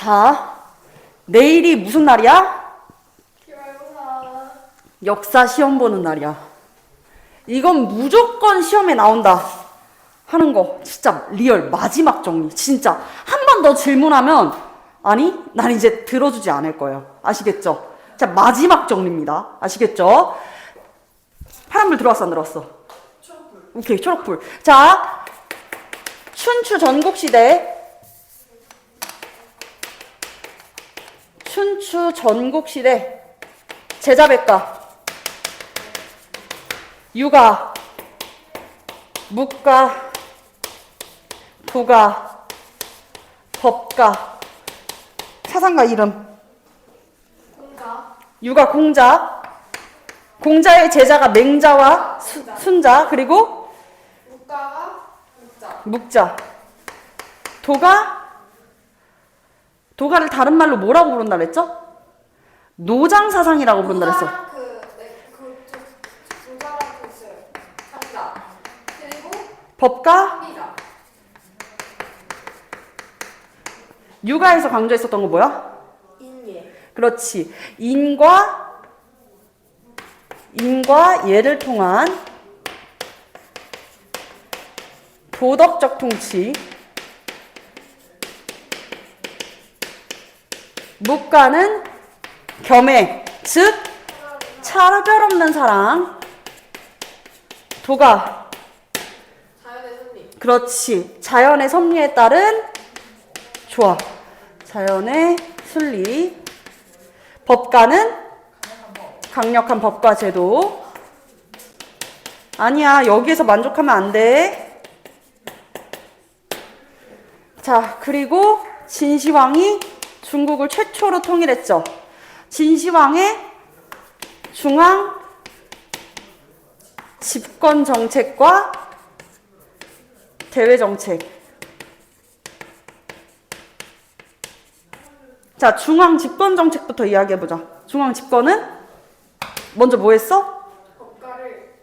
자, 내일이 무슨 날이야? 기말고사. 역사 시험 보는 날이야. 이건 무조건 시험에 나온다 하는 거 진짜 리얼 마지막 정리. 진짜 한 번 더 질문하면 아니 난 이제 들어주지 않을 거예요. 아시겠죠? 자, 마지막 정리입니다. 아시겠죠? 파란불 들어왔어 안 들어왔어? 초록불. 오케이, 초록불. 자, 춘추 전국시대. 춘추 전국시대. 제자백가. 유가. 묵가. 도가. 법가. 사상가 이름. 공자. 유가 공자. 공자의 제자가 맹자와 순자. 그리고 묵가가 묵자. 묵자. 도가를 다른 말로 뭐라고 부른다 그랬죠? 노장사상이라고 부른다 그랬어. 공자랑 그 있어요. 장자. 그리고 법가. 합리자. 육아에서 강조했었던 거 뭐야? 인예. 그렇지. 인과 예를 통한 도덕적 통치. 묵가는 겸해, 즉 차별 없는 사랑. 도가 자연의 섭리. 그렇지. 자연의 섭리에 따른 좋아. 자연의 순리. 법가는 강력한 법과 제도. 아니야, 여기에서 만족하면 안 돼. 자, 그리고 진시황이 중국을 최초로 통일했죠. 진시황의 중앙 집권 정책과 대외 정책. 자, 중앙 집권 정책부터 이야기해보자. 중앙 집권은 먼저 뭐 했어? 법가를.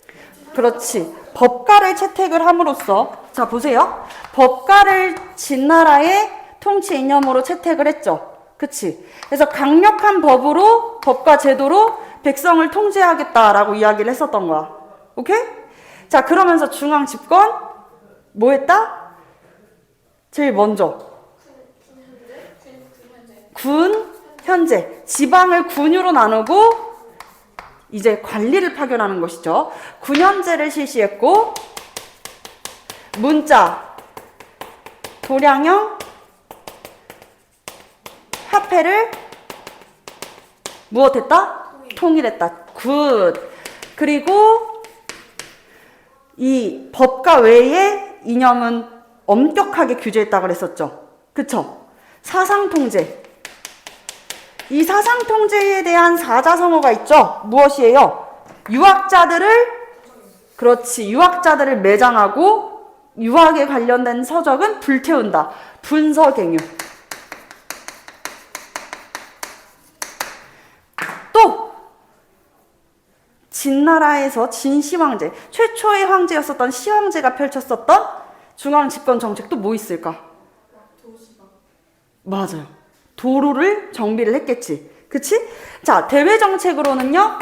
그렇지. 법가를 채택을 함으로써, 자, 보세요. 법가를 진나라의 통치 이념으로 채택을 했죠. 그치? 그래서 강력한 법으로, 법과 제도로 백성을 통제하겠다라고 이야기를 했었던 거야. 오케이? 자, 그러면서 중앙 집권, 뭐 했다? 제일 먼저. 군, 현재. 지방을 군유로 나누고, 이제 관리를 파견하는 것이죠. 군현제를 실시했고, 문자, 도량형, 화폐를 무엇했다? 통일했다. 굿. 그리고 이 법과 외의 이념은 엄격하게 규제했다고 그랬었죠. 그쵸? 사상통제. 이 사상통제에 대한 사자성어가 있죠. 무엇이에요? 유학자들을 매장하고 유학에 관련된 서적은 불태운다. 분서갱유. 또 진나라에서 진시황제, 최초의 황제였었던 시황제가 펼쳤었던 중앙 집권 정책도 뭐 있을까? 도시가. 맞아요. 도로를 정비를 했겠지. 그치? 자, 대외 정책으로는요.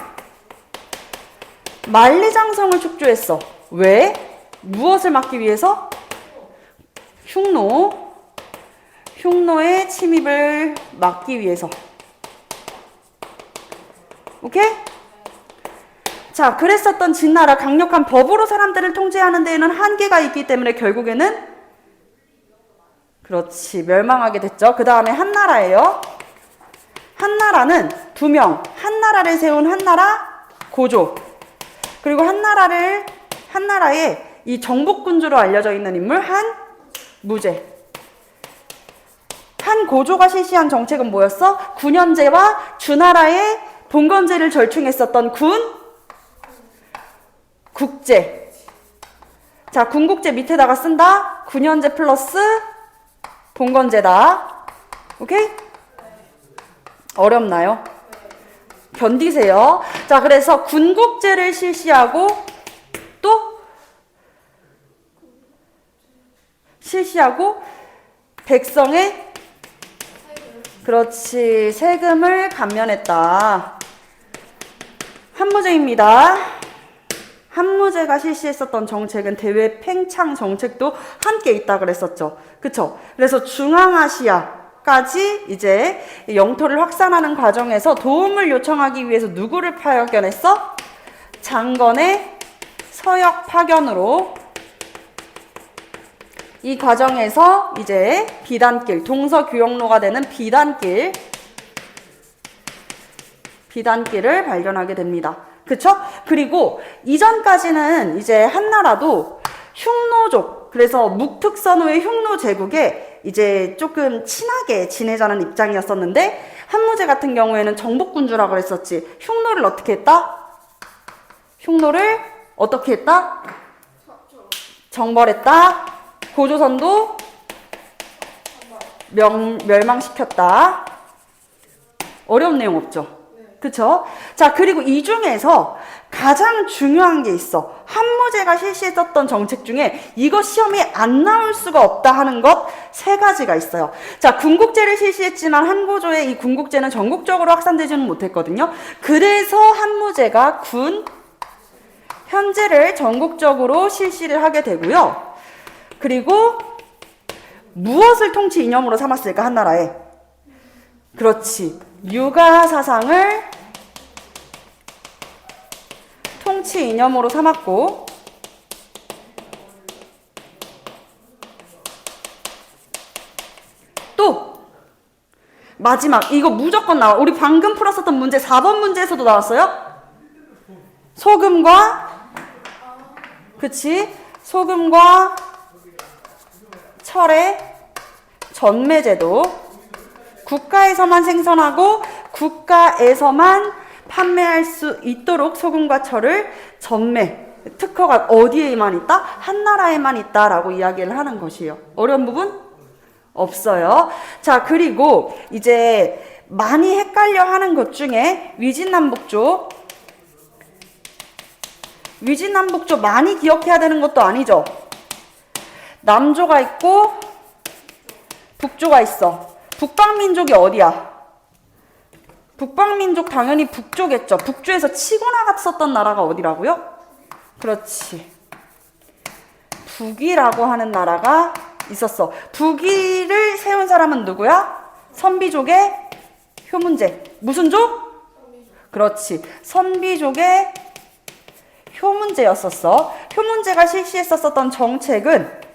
만리장성을 축조했어. 왜? 무엇을 막기 위해서? 흉노의 침입을 막기 위해서. 오케이? 자, 그랬었던 진나라 강력한 법으로 사람들을 통제하는 데에는 한계가 있기 때문에 결국에는 그렇지, 멸망하게 됐죠. 그 다음에 한나라예요. 한나라는 두 명, 한나라를 세운 한나라 고조. 그리고 한나라의 이 정복군주로 알려져 있는 인물 한무제. 한고조가 실시한 정책은 뭐였어? 군현제와 주나라의 봉건제를 절충했었던 국제. 자, 군국제 밑에다가 쓴다. 군현제 플러스 봉건제다. 오케이? 어렵나요? 견디세요. 자, 그래서 군국제를 실시하고 또 백성의 그렇지. 세금을 감면했다. 한 문제입니다. 한무제가 실시했었던 정책은 대외 팽창 정책도 함께 있다 그랬었죠. 그쵸? 그래서 중앙아시아까지 이제 영토를 확산하는 과정에서 도움을 요청하기 위해서 누구를 파견했어? 장건의 서역 파견으로 이 과정에서 이제 비단길, 동서교역로가 되는 비단길을 발견하게 됩니다. 그쵸? 그리고 이전까지는 이제 한나라도 흉노족, 그래서 묵특선후의 흉노 제국에 이제 조금 친하게 지내자는 입장이었었는데 한무제 같은 경우에는 정복군주라고 그랬었지. 흉노를 어떻게 했다? 흉노를 어떻게 했다? 정벌했다. 고조선도 멸망시켰다. 어려운 내용 없죠? 그쵸? 자, 그리고 이 중에서 가장 중요한 게 있어. 한무제가 실시했었던 정책 중에 이거 시험에 안 나올 수가 없다 하는 것 3가지가 있어요. 자, 군국제를 실시했지만 한고조의 이 군국제는 전국적으로 확산되지는 못했거든요. 그래서 한무제가 현제를 전국적으로 실시를 하게 되고요. 그리고 무엇을 통치 이념으로 삼았을까, 한나라에? 그렇지. 유가 사상을 통치 이념으로 삼았고, 또 마지막 이거 무조건 나와. 우리 방금 풀었었던 문제 4번 문제에서도 나왔어요. 소금과 그치? 소금과 철의 전매제도. 국가에서만 생산하고 국가에서만 판매할 수 있도록 소금과 철을 전매, 특허가 어디에만 있다? 한나라에만 있다라고 이야기를 하는 것이에요. 어려운 부분? 없어요. 자, 그리고 이제 많이 헷갈려 하는 것 중에 위진남북조 많이 기억해야 되는 것도 아니죠. 남조가 있고 북조가 있어. 북방민족이 어디야? 북방민족 당연히 북조겠죠. 북조에서 치고 나갔었던 나라가 어디라고요? 그렇지. 북이라고 하는 나라가 있었어. 북이를 세운 사람은 누구야? 선비족의 효문제. 무슨 족? 그렇지. 선비족의 효문제였었어. 효문제가 실시했었던 정책은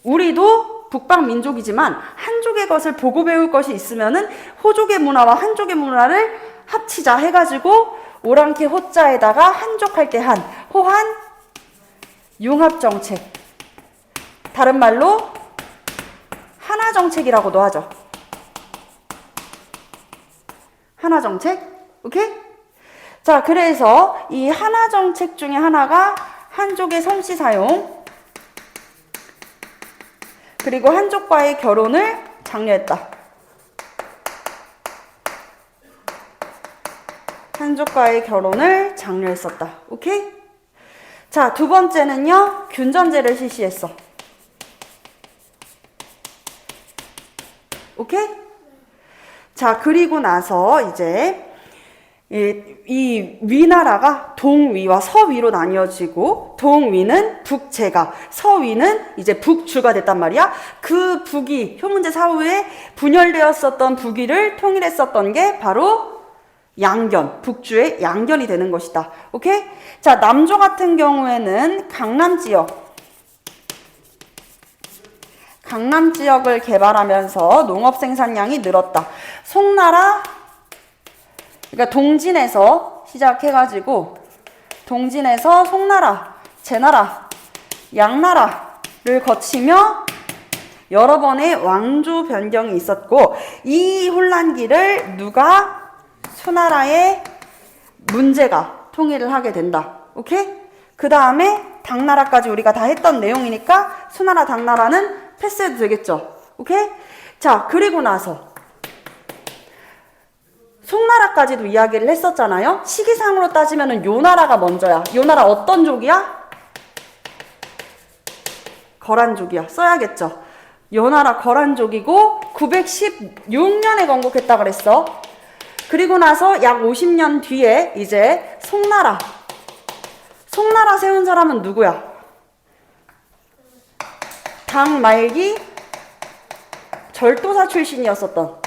우리도 북방 민족이지만 한족의 것을 보고 배울 것이 있으면은 호족의 문화와 한족의 문화를 합치자 해가지고 오랑캐 호자에다가 한족할 때 한 호한 융합 정책. 다른 말로 하나 정책이라고도 하죠. 하나 정책? 오케이? 자, 그래서 이 하나 정책 중에 하나가 한족의 성씨 사용, 그리고 한족과의 결혼을 장려했다. 한족과의 결혼을 장려했었다. 오케이? 자, 두 번째는요, 균전제를 실시했어. 오케이? 자, 그리고 나서 이제 이 위나라가 동위와 서위로 나뉘어지고, 동위는 북제가, 서위는 이제 북주가 됐단 말이야. 그 북위, 효문제 사후에 분열되었었던 북위를 통일했었던 게 바로 양견, 북주의 양견이 되는 것이다. 오케이? 자, 남조 같은 경우에는 강남 지역을 개발하면서 농업 생산량이 늘었다. 송나라, 그러니까 동진에서 시작해가지고 동진에서 송나라, 제나라, 양나라를 거치며 여러 번의 왕조 변경이 있었고, 이 혼란기를 누가? 수나라의 문제가 통일을 하게 된다. 오케이? 그 다음에 당나라까지 우리가 다 했던 내용이니까 수나라, 당나라는 패스해도 되겠죠. 오케이? 자, 그리고 나서 송나라까지도 이야기를 했었잖아요. 시기상으로 따지면은 요나라가 먼저야. 요나라 어떤 족이야? 거란족이야. 써야겠죠. 요나라 거란족이고, 916년에 건국했다 그랬어. 그리고 나서 약 50년 뒤에 이제 송나라 세운 사람은 누구야? 당 말기 절도사 출신이었었던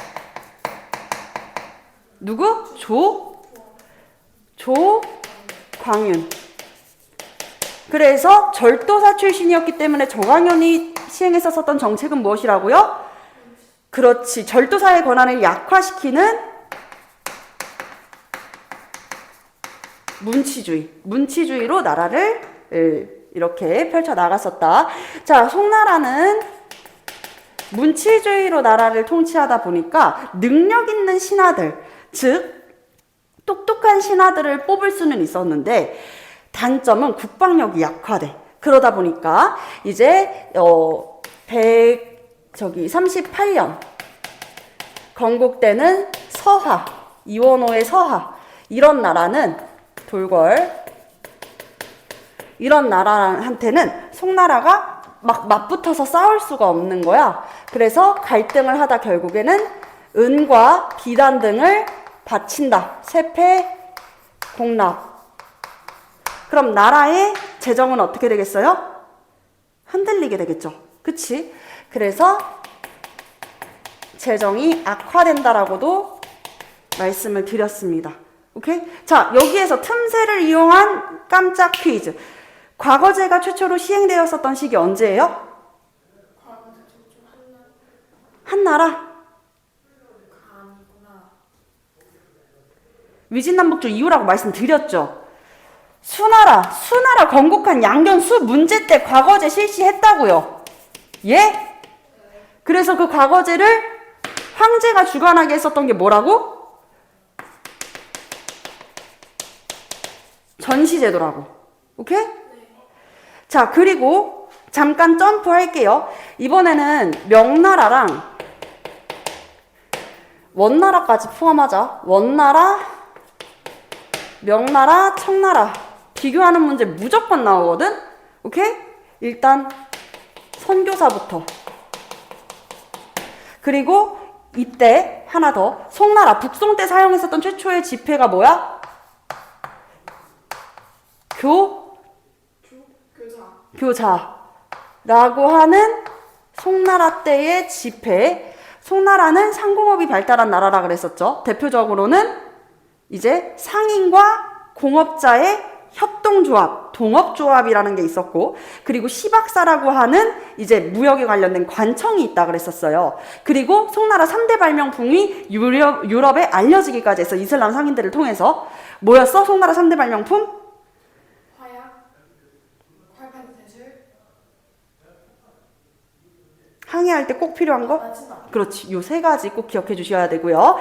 누구? 조광윤. 그래서 절도사 출신이었기 때문에 조광윤이 시행했었던 정책은 무엇이라고요? 그렇지. 절도사의 권한을 약화시키는 문치주의로 나라를 이렇게 펼쳐 나갔었다. 자, 송나라는 문치주의로 나라를 통치하다 보니까 능력 있는 신하들, 즉 똑똑한 신하들을 뽑을 수는 있었는데 단점은 국방력이 약화돼. 그러다 보니까 이제 38년 건국되는 서하, 이원호의 서하, 이런 나라는 돌궐, 이런 나라한테는 송나라가 막 맞붙어서 싸울 수가 없는 거야. 그래서 갈등을 하다 결국에는 은과 비단 등을 바친다. 세패, 공납. 그럼 나라의 재정은 어떻게 되겠어요? 흔들리게 되겠죠. 그치? 그래서 재정이 악화된다라고도 말씀을 드렸습니다. 오케이? 자, 여기에서 틈새를 이용한 깜짝 퀴즈. 과거제가 최초로 시행되었었던 시기 언제예요? 한나라? 위진남북조 이후라고 말씀드렸죠. 수나라 건국한 양견수 문제 때 과거제 실시했다고요. 예? 그래서 그 과거제를 황제가 주관하게 했었던 게 뭐라고? 전시제도라고. 오케이? 자, 그리고 잠깐 점프할게요. 이번에는 명나라랑 원나라까지 포함하자. 원나라, 명나라, 청나라 비교하는 문제 무조건 나오거든? 오케이? 일단 선교사부터. 그리고 이때 하나 더. 송나라 북송 때 사용했었던 최초의 지폐가 뭐야? 교자라고 하는 송나라 때의 지폐. 송나라는 상공업이 발달한 나라라 그랬었죠. 대표적으로는 이제 상인과 공업자의 협동조합, 동업조합이라는 게 있었고, 그리고 시박사라고 하는 이제 무역에 관련된 관청이 있다 그랬었어요. 그리고 송나라 3대 발명품이 유럽에 알려지기까지 했어. 이슬람 상인들을 통해서. 뭐였어? 송나라 3대 발명품? 항해할 때 꼭 필요한 거? 그렇지. 요 세 가지 꼭 기억해 주셔야 되고요.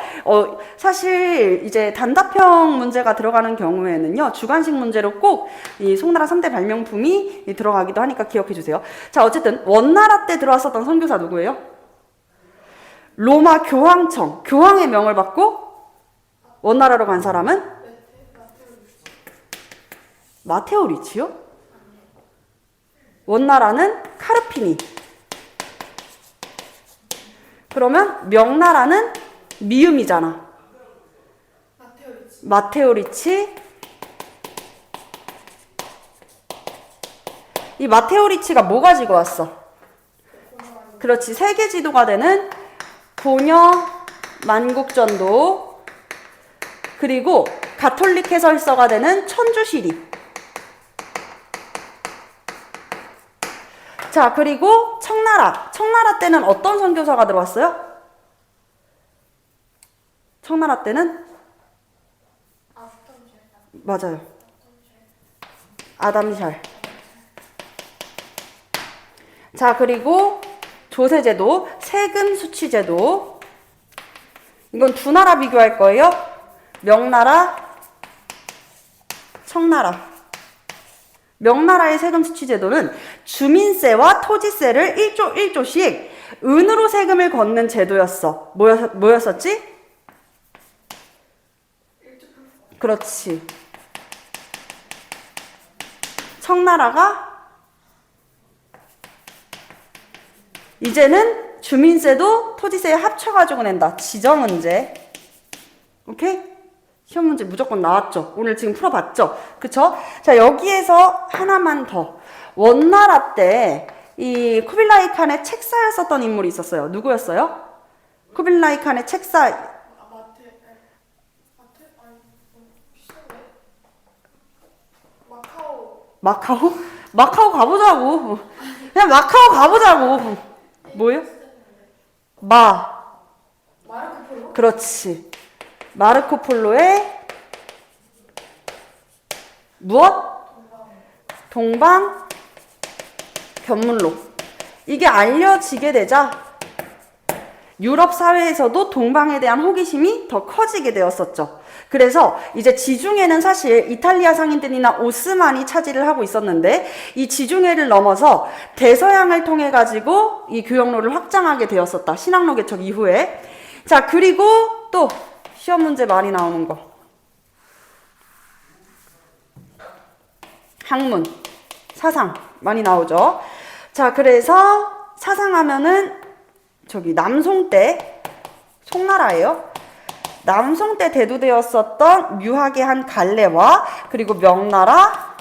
사실 이제 단답형 문제가 들어가는 경우에는요, 주관식 문제로 꼭 이 송나라 3대 발명품이 들어가기도 하니까 기억해 주세요. 자, 어쨌든 원나라 때 들어왔었던 선교사 누구예요? 로마 교황청, 교황의 명을 받고 원나라로 간 사람은? 마테오 리치요? 원나라는 카르피니. 그러면 명나라는 미음이잖아. 마테오 리치. 이 마테오 리치가 뭐 가지고 왔어? 그렇지. 세계 지도가 되는 고녀 만국전도, 그리고 가톨릭 해설서가 되는 천주시리. 자, 그리고 청나라 때는 어떤 선교사가 들어왔어요? 청나라 때는? 맞아요. 아담샬. 자, 그리고 조세제도, 세금 수취제도. 이건 두 나라 비교할 거예요. 명나라, 청나라. 명나라의 세금 수취 제도는 주민세와 토지세를 1조 1조씩 은으로 세금을 걷는 제도였어. 뭐였었지? 그렇지. 청나라가 이제는 주민세도 토지세에 합쳐가지고 낸다. 지정은제. 오케이? 시험 문제 무조건 나왔죠. 오늘 지금 풀어봤죠. 그쵸? 자, 여기에서 하나만 더. 원나라 때 이 쿠빌라이 칸의 책사였었던 인물이 있었어요. 누구였어요? 쿠빌라이 칸의 책사. 마트 아니 비슷한데? 마카오. 마카오 가보자고. 그냥 마카오 가보자고. 뭐예요? 마르코 폴로? 그렇지. 마르코 폴로의 무엇? 동방 견문록. 이게 알려지게 되자 유럽 사회에서도 동방에 대한 호기심이 더 커지게 되었었죠. 그래서 이제 지중해는 사실 이탈리아 상인들이나 오스만이 차지를 하고 있었는데 이 지중해를 넘어서 대서양을 통해 가지고 이 교역로를 확장하게 되었었다. 신항로 개척 이후에. 자, 그리고 또 시험 문제 많이 나오는 거. 학문, 사상 많이 나오죠. 자, 그래서 사상하면은 저기 남송 때 송나라예요. 남송 때 대두되었었던 묘하게 한 갈래와 그리고 명나라,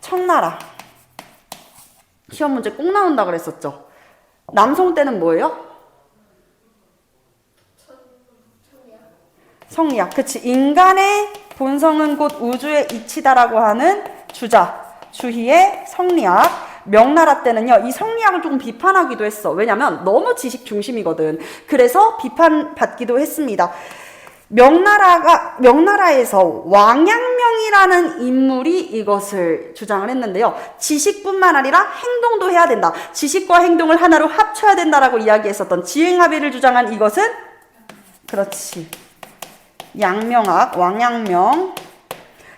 청나라. 시험 문제 꼭 나온다 그랬었죠. 남송 때는 뭐예요? 성리학. 그치. 인간의 본성은 곧 우주의 이치다라고 하는 주희의 성리학. 명나라 때는요, 이 성리학을 조금 비판하기도 했어. 왜냐면 너무 지식 중심이거든. 그래서 비판받기도 했습니다. 명나라에서 왕양명이라는 인물이 이것을 주장을 했는데요. 지식뿐만 아니라 행동도 해야 된다. 지식과 행동을 하나로 합쳐야 된다라고 이야기했었던 지행합의를 주장한 이것은 그렇지. 양명학, 왕양명.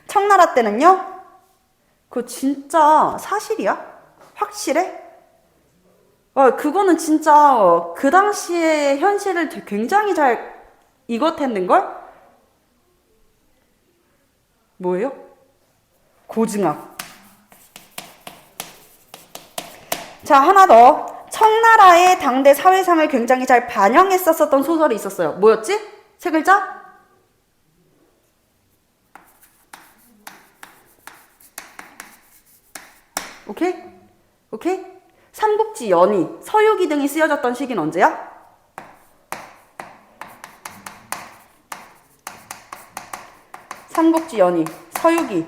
청나라 때는요, 그거 진짜 사실이야? 확실해? 그거는 진짜 그 당시의 현실을 굉장히 잘 이것했는걸? 뭐예요? 고증학. 자, 하나 더. 청나라의 당대 사회상을 굉장히 잘 반영했었던 소설이 있었어요. 뭐였지? 세 글자? 오케이? 오케이? 삼국지 연의, 서유기 등이 쓰여졌던 시기는 언제야? 삼국지 연의, 서유기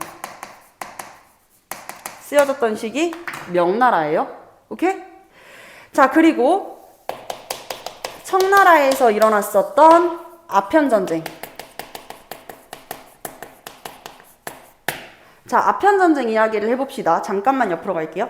쓰여졌던 시기 명나라예요. 오케이? 자, 그리고 청나라에서 일어났었던 아편전쟁. 자, 아편전쟁 이야기를 해봅시다. 잠깐만 옆으로 갈게요.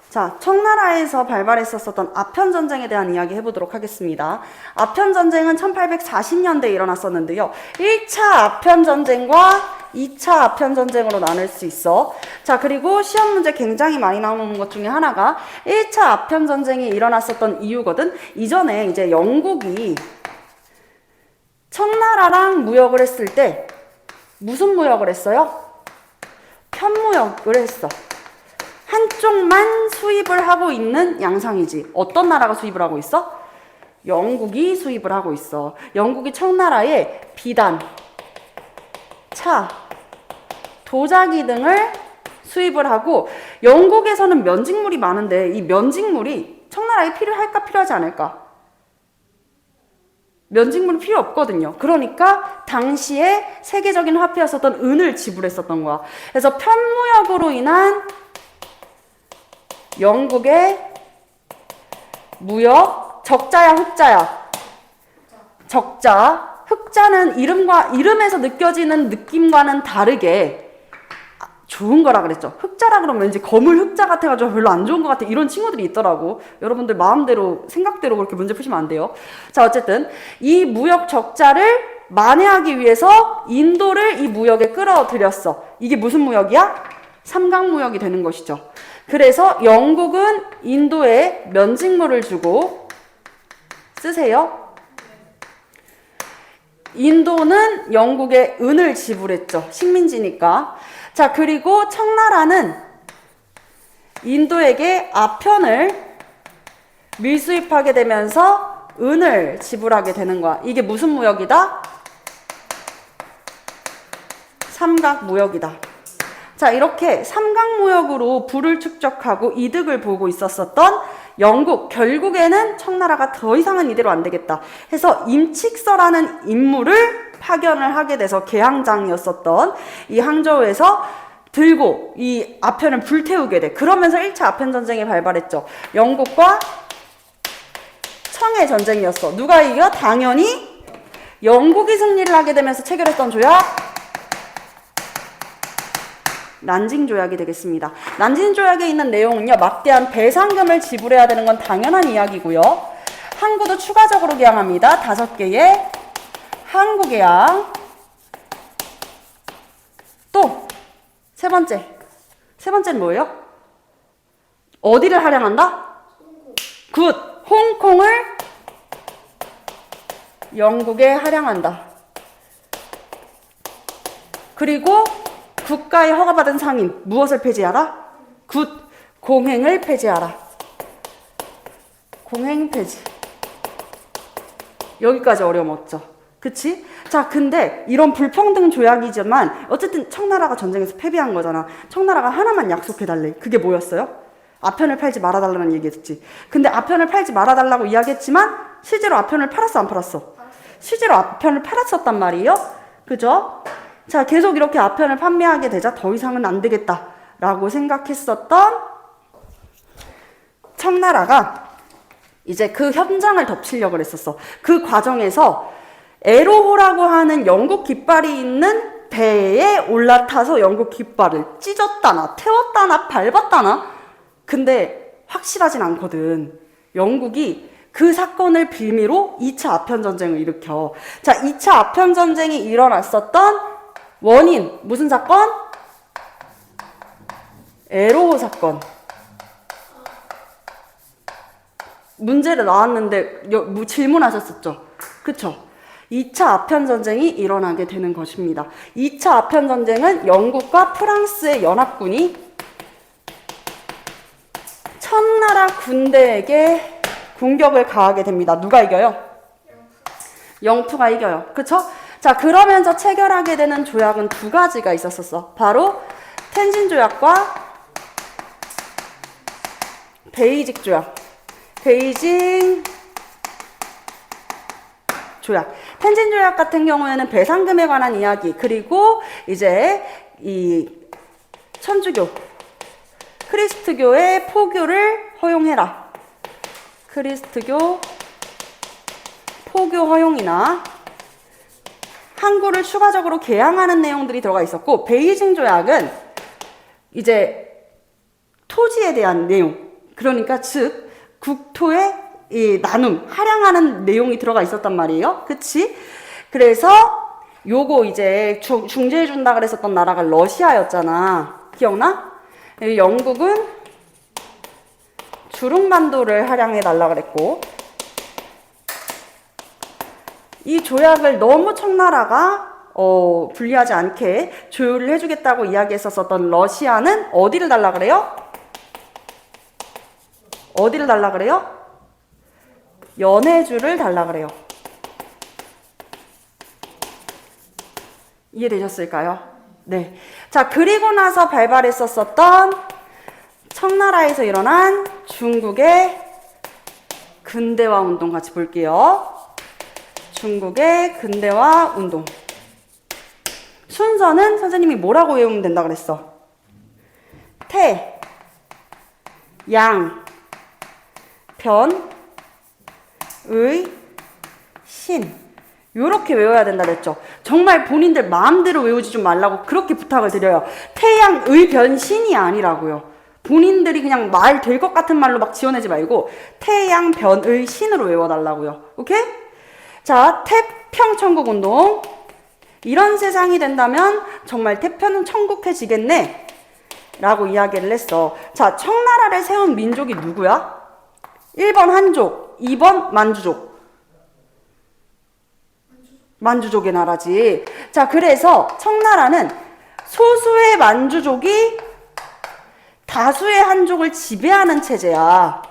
자, 청나라에서 발발했었던 아편전쟁에 대한 이야기 해보도록 하겠습니다. 아편전쟁은 1840년대에 일어났었는데요. 1차 아편전쟁과 2차 아편전쟁으로 나눌 수 있어. 자, 그리고 시험 문제 굉장히 많이 나오는 것 중에 하나가 1차 아편전쟁이 일어났었던 이유거든. 이전에 이제 영국이 청나라랑 무역을 했을 때 무슨 무역을 했어요? 편무역을 했어. 한쪽만 수입을 하고 있는 양상이지. 어떤 나라가 수입을 하고 있어? 영국이 수입을 하고 있어. 영국이 청나라에 비단, 차, 도자기 등을 수입을 하고, 영국에서는 면직물이 많은데 이 면직물이 청나라에 필요할까 필요하지 않을까? 면직물이 필요 없거든요. 그러니까 당시에 세계적인 화폐였었던 은을 지불했었던 거야. 그래서 편무역으로 인한 영국의 무역, 적자야, 흑자야? 적자. 흑자는 이름에서 느껴지는 느낌과는 다르게 좋은 거라 그랬죠. 흑자라 그러면 왠지 거물 흑자 같아가지고 별로 안 좋은 것 같아. 이런 친구들이 있더라고. 여러분들 마음대로, 생각대로 그렇게 문제 푸시면 안 돼요. 자, 어쨌든 이 무역 적자를 만회하기 위해서 인도를 이 무역에 끌어들였어. 이게 무슨 무역이야? 삼강무역이 되는 것이죠. 그래서 영국은 인도에 면직물을 주고 쓰세요. 인도는 영국에 은을 지불했죠. 식민지니까. 자, 그리고 청나라는 인도에게 아편을 밀수입하게 되면서 은을 지불하게 되는 거야. 이게 무슨 무역이다? 삼각무역이다. 자, 이렇게 삼각무역으로 부를 축적하고 이득을 보고 있었었던 영국, 결국에는 청나라가 더 이상은 이대로 안 되겠다 해서 임칙서라는 인물을 파견을 하게 돼서 개항장이었었던 이 항저우에서 들고 이 아편을 불태우게 돼. 그러면서 1차 아편전쟁이 발발했죠. 영국과 청의 전쟁이었어. 누가 이겨? 당연히 영국이 승리를 하게 되면서 체결했던 조약, 난징 조약이 되겠습니다. 난징 조약에 있는 내용은요, 막대한 배상금을 지불해야 되는 건 당연한 이야기고요. 항구도 추가적으로 개항합니다. 5개의 항구 개항. 또 세 번째는 뭐예요? 어디를 할양한다? 굿! 홍콩을 영국에 할양한다. 그리고 국가에 허가받은 상인, 무엇을 폐지하라? 굿! 공행을 폐지하라. 공행 폐지. 여기까지 어려움 없죠? 그치? 자, 근데 이런 불평등 조약이지만 어쨌든 청나라가 전쟁에서 패배한 거잖아. 청나라가 하나만 약속해달래. 그게 뭐였어요? 아편을 팔지 말아달라는 얘기했지. 근데 아편을 팔지 말아달라고 이야기했지만 실제로 아편을 팔았어, 안 팔았어? 실제로 아편을 팔았었단 말이에요. 그죠? 자, 계속 이렇게 아편을 판매하게 되자 더 이상은 안 되겠다라고 생각했었던 청나라가 이제 그 현장을 덮치려고 했었어. 그 과정에서 에로호라고 하는 영국 깃발이 있는 배에 올라타서 영국 깃발을 찢었다나 태웠다나 밟았다나, 근데 확실하진 않거든. 영국이 그 사건을 빌미로 2차 아편전쟁을 일으켜. 자, 2차 아편전쟁이 일어났었던 원인, 무슨 사건? 에로호 사건. 문제를 나왔는데 질문하셨었죠? 그쵸? 2차 아편전쟁이 일어나게 되는 것입니다. 2차 아편전쟁은 영국과 프랑스의 연합군이 청나라 군대에게 공격을 가하게 됩니다. 누가 이겨요? 영프가 이겨요. 그쵸? 자, 그러면서 체결하게 되는 조약은 2가지가 있었었어. 바로 텐진 조약과 베이직 조약. 베이징 조약. 텐진 조약 같은 경우에는 배상금에 관한 이야기, 그리고 이제 이 천주교, 크리스트교의 포교를 허용해라. 크리스트교 포교 허용이나 항구를 추가적으로 개항하는 내용들이 들어가 있었고, 베이징 조약은 이제 토지에 대한 내용, 그러니까 즉 국토의 이 나눔, 할양하는 내용이 들어가 있었단 말이에요. 그치? 그래서 요거 이제 중재해준다 그랬었던 나라가 러시아였잖아. 기억나? 영국은 주룽반도를 할양해달라 그랬고, 이 조약을 너무 청나라가 불리하지 않게 조율을 해주겠다고 이야기했었던 러시아는 어디를 달라 그래요? 어디를 달라 그래요? 연해주를 달라 그래요. 이해되셨을까요? 네. 자, 그리고 나서 발발했었던 청나라에서 일어난 중국의 근대화 운동 같이 볼게요. 중국의 근대화 운동. 순서는 선생님이 뭐라고 외우면 된다 그랬어? 태, 양, 변, 의, 신. 요렇게 외워야 된다 그랬죠. 정말 본인들 마음대로 외우지 좀 말라고 그렇게 부탁을 드려요. 태양, 의, 변, 신이 아니라고요. 본인들이 그냥 말 될 것 같은 말로 막 지어내지 말고 태양, 변, 의, 신으로 외워달라고요. 오케이? 자, 태평천국 운동. 이런 세상이 된다면 정말 태평은 천국해지겠네 라고 이야기를 했어. 자, 청나라를 세운 민족이 누구야? 1번 한족, 2번 만주족. 만주족의 나라지. 자, 그래서 청나라는 소수의 만주족이 다수의 한족을 지배하는 체제야.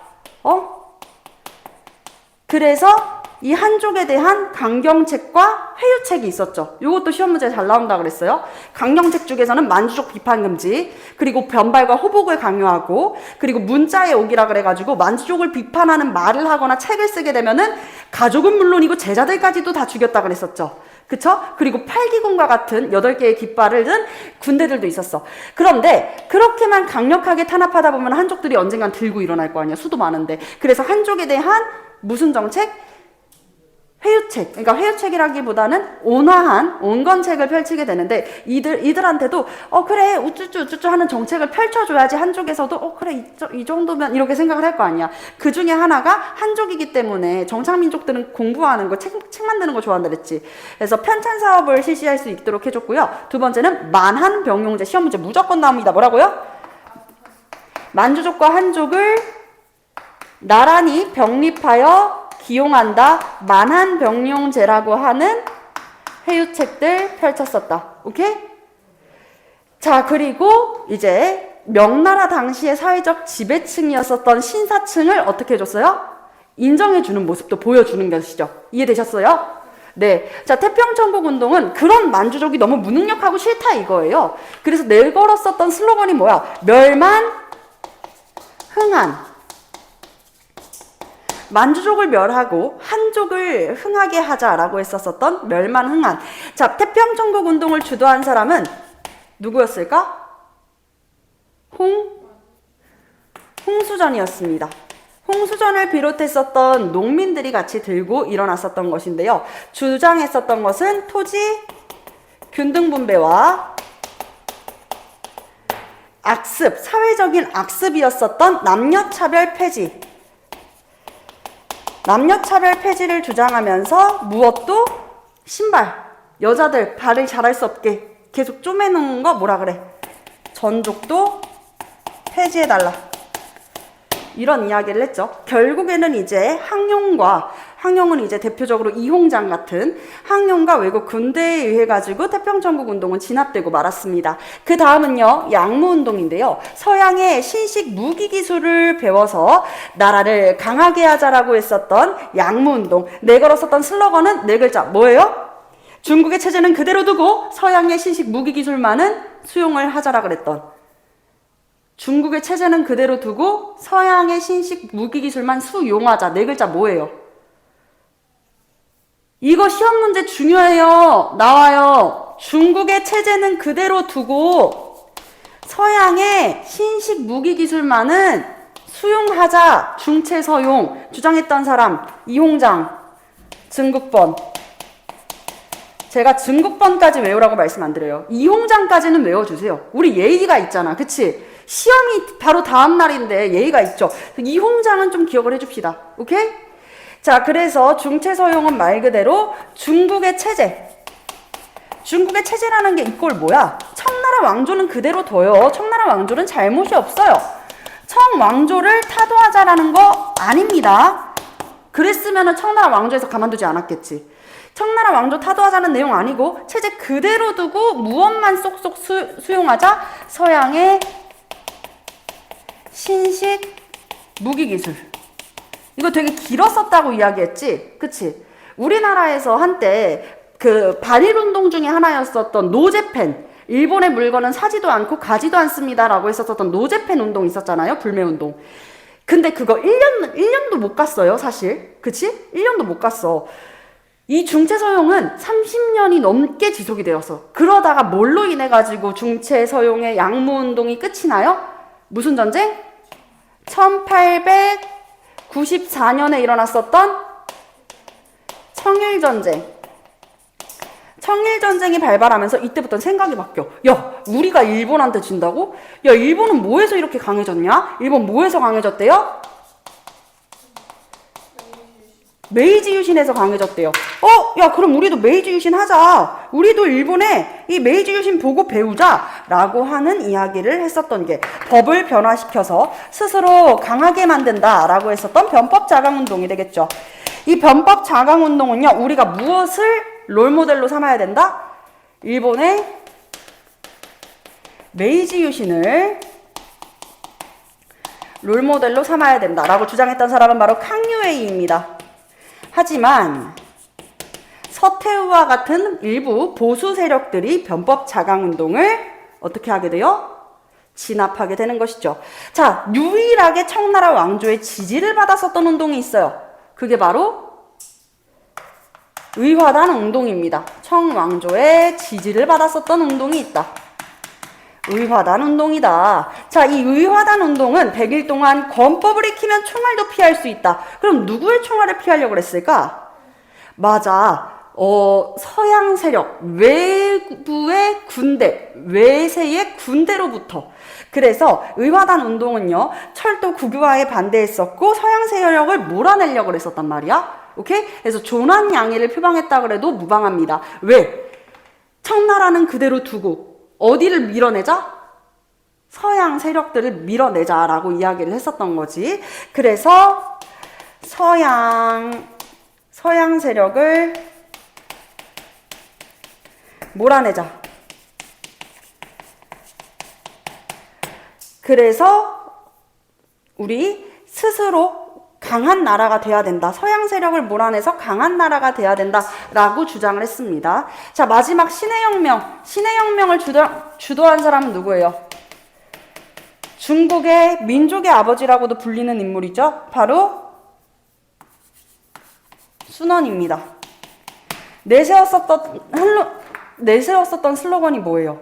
그래서 이 한족에 대한 강경책과 회유책이 있었죠. 이것도 시험 문제에 잘 나온다 그랬어요. 강경책 중에서는 만주족 비판 금지, 그리고 변발과 호복을 강요하고, 그리고 문자의 옥이라 그래가지고 만주족을 비판하는 말을 하거나 책을 쓰게 되면은 가족은 물론이고 제자들까지도 다 죽였다 그랬었죠. 그쵸? 그리고 팔기군과 같은 8개의 깃발을 든 군대들도 있었어. 그런데 그렇게만 강력하게 탄압하다 보면 한족들이 언젠간 들고 일어날 거 아니야. 수도 많은데. 그래서 한족에 대한 무슨 정책? 회유책. 그러니까 회유책이라기보다는 온화한 온건책을 펼치게 되는데 이들한테도 그래 우쭈쭈 하는 정책을 펼쳐줘야지 한족에서도 그래 이 정도면 이렇게 생각을 할 거 아니야. 그 중에 하나가 한족이기 때문에 정착민족들은 공부하는 거 책 만드는 거 좋아한다 그랬지. 그래서 편찬 사업을 실시할 수 있도록 해줬고요. 두 번째는 만한 병용제. 시험 문제 무조건 나옵니다. 뭐라고요? 만주족과 한족을 나란히 병립하여 기용한다. 만한병용제라고 하는 회유책들 펼쳤었다. 오케이? 자, 그리고 이제 명나라 당시의 사회적 지배층이었었던 신사층을 어떻게 해줬어요? 인정해주는 모습도 보여주는 것이죠. 이해되셨어요? 네. 자, 태평천국운동은 그런 만주족이 너무 무능력하고 싫다 이거예요. 그래서 내걸었었던 슬로건이 뭐야? 멸만, 흥한. 만주족을 멸하고 한족을 흥하게 하자라고 했었던 멸만흥한. 자, 태평천국 운동을 주도한 사람은 누구였을까? 홍수전이었습니다. 홍수전을 비롯했었던 농민들이 같이 들고 일어났었던 것인데요. 주장했었던 것은 토지 균등분배와 악습, 사회적인 악습이었었던 남녀차별 폐지. 남녀차별 폐지를 주장하면서 무엇도 신발, 여자들 발을 잘할 수 없게 계속 쪼매놓은 거 뭐라 그래? 전족도 폐지해달라. 이런 이야기를 했죠. 결국에는 이제 항용은 이제 대표적으로 이홍장 같은 항용과 외국 군대에 의해 가지고 태평천국 운동은 진압되고 말았습니다. 그 다음은요, 양무운동인데요. 서양의 신식 무기 기술을 배워서 나라를 강하게 하자라고 했었던 양무운동. 내걸었었던 슬로건은 네 글자. 뭐예요? 중국의 체제는 그대로 두고 서양의 신식 무기 기술만은 수용을 하자라 그랬던. 중국의 체제는 그대로 두고 서양의 신식 무기 기술만 수용하자. 네 글자 뭐예요? 이거 시험 문제 중요해요. 나와요. 중국의 체제는 그대로 두고 서양의 신식 무기 기술만은 수용하자. 중체서용 주장했던 사람 이홍장. 증국번. 제가 증국번까지 외우라고 말씀 안 드려요. 이홍장까지는 외워주세요. 우리 예의가 있잖아. 그치? 시험이 바로 다음 날인데 예의가 있죠. 이홍장은 좀 기억을 해줍시다. 오케이? 자, 그래서 중체서용은 말 그대로 중국의 체제. 중국의 체제라는 게 이꼴 뭐야? 청나라 왕조는 그대로 둬요. 청나라 왕조는 잘못이 없어요. 청왕조를 타도하자라는 거 아닙니다. 그랬으면 청나라 왕조에서 가만두지 않았겠지. 청나라 왕조 타도하자는 내용 아니고 체제 그대로 두고 무엇만 쏙쏙 수용하자. 서양의 신식 무기기술. 이거 되게 길었었다고 이야기했지? 그치? 우리나라에서 한때 그 반일운동 중에 하나였었던 노제펜. 일본의 물건은 사지도 않고 가지도 않습니다 라고 했었던 노제펜 운동 있었잖아요. 불매운동. 근데 그거 1년도 못 갔어요, 사실. 그치? 1년도 못 갔어. 이 중체서용은 30년이 넘게 지속이 되었어. 그러다가 뭘로 인해 가지고 중체서용의 양무운동이 끝이 나요? 무슨 전쟁? 1894년에 일어났었던 청일전쟁. 청일전쟁이 발발하면서 이때부터 생각이 바뀌어. 야, 우리가 일본한테 진다고? 야, 일본은 뭐해서 이렇게 강해졌냐? 일본 뭐해서 강해졌대요? 메이지 유신에서 강해졌대요. 야, 그럼 우리도 메이지 유신 하자. 우리도 일본에 이 메이지 유신 보고 배우자. 라고 하는 이야기를 했었던 게 법을 변화시켜서 스스로 강하게 만든다. 라고 했었던 변법 자강운동이 되겠죠. 이 변법 자강운동은요, 우리가 무엇을 롤모델로 삼아야 된다? 일본의 메이지 유신을 롤모델로 삼아야 된다. 라고 주장했던 사람은 바로 캉유에이입니다. 하지만 서태후와 같은 일부 보수 세력들이 변법 자강 운동을 어떻게 하게 돼요? 진압하게 되는 것이죠. 자, 유일하게 청나라 왕조의 지지를 받았었던 운동이 있어요. 그게 바로 의화단 운동입니다. 청왕조의 지지를 받았었던 운동이 있다. 의화단 운동이다. 자, 이 의화단 운동은 100일 동안 권법을 익히면 총알도 피할 수 있다. 그럼 누구의 총알을 피하려고 그랬을까? 맞아. 서양 세력, 외부의 군대, 외세의 군대로부터. 그래서 의화단 운동은요, 철도 국유화에 반대했었고, 서양 세력을 몰아내려고 그랬었단 말이야. 오케이? 그래서 조난 양해를 표방했다 그래도 무방합니다. 왜? 청나라는 그대로 두고, 어디를 밀어내자? 서양 세력들을 밀어내자라고 이야기를 했었던 거지. 그래서 서양 세력을 몰아내자. 그래서 우리 스스로 강한 나라가 돼야 된다. 서양 세력을 몰아내서 강한 나라가 돼야 된다라고 주장을 했습니다. 자, 마지막 신의 혁명. 신의 혁명을 주도한 사람은 누구예요? 중국의 민족의 아버지라고도 불리는 인물이죠. 바로 순원입니다. 내세웠었던 슬로건이 뭐예요?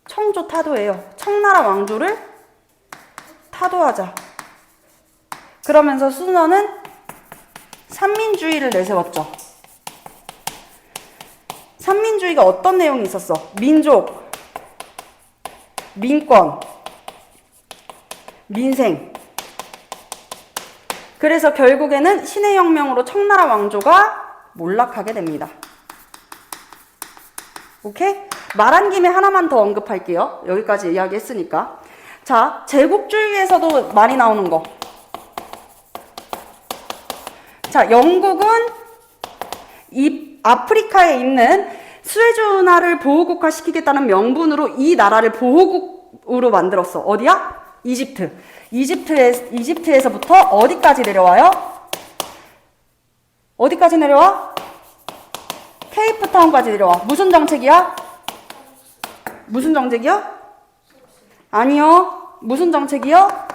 청조 타도예요. 청나라 왕조를 타도하자. 그러면서 순원은 삼민주의를 내세웠죠. 삼민주의가 어떤 내용이 있었어? 민족, 민권, 민생. 그래서 결국에는 신의 혁명으로 청나라 왕조가 몰락하게 됩니다. 오케이? 말한 김에 하나만 더 언급할게요. 여기까지 이야기했으니까. 자, 제국주의에서도 많이 나오는 거. 자, 영국은 이 아프리카에 있는 수에즈 운하를 보호국화 시키겠다는 명분으로 이 나라를 보호국으로 만들었어. 어디야? 이집트. 이집트에서부터 어디까지 내려와요? 어디까지 내려와? 케이프타운까지 내려와. 무슨 정책이야? 무슨 정책이요? 아니요. 무슨 정책이요?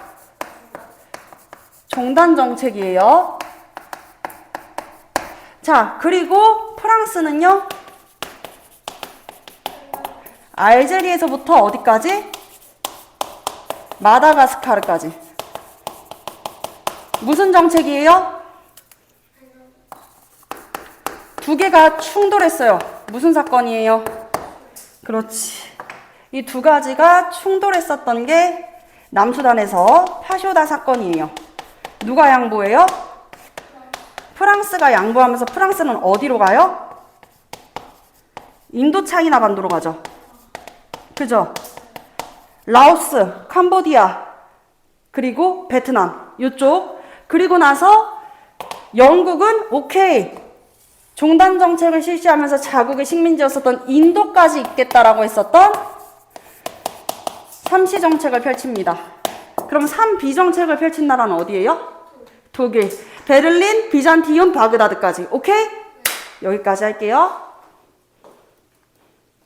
종단 정책이에요. 자, 그리고 프랑스는요. 알제리에서부터 어디까지? 마다가스카르까지. 무슨 정책이에요? 두 개가 충돌했어요. 무슨 사건이에요? 그렇지. 이 두 가지가 충돌했었던 게 남수단에서 파쇼다 사건이에요. 누가 양보해요? 프랑스가 양보하면서 프랑스는 어디로 가요? 인도차이나 반도로 가죠. 그죠? 라오스, 캄보디아, 그리고 베트남 이쪽. 그리고 나서 영국은 오케이. 종단 정책을 실시하면서 자국의 식민지였었던 인도까지 있겠다라고 했었던 삼시 정책을 펼칩니다. 그럼 3비 정책을 펼친 나라는 어디예요? 독일. 베를린, 비잔티움, 바그다드까지. 오케이? 여기까지 할게요.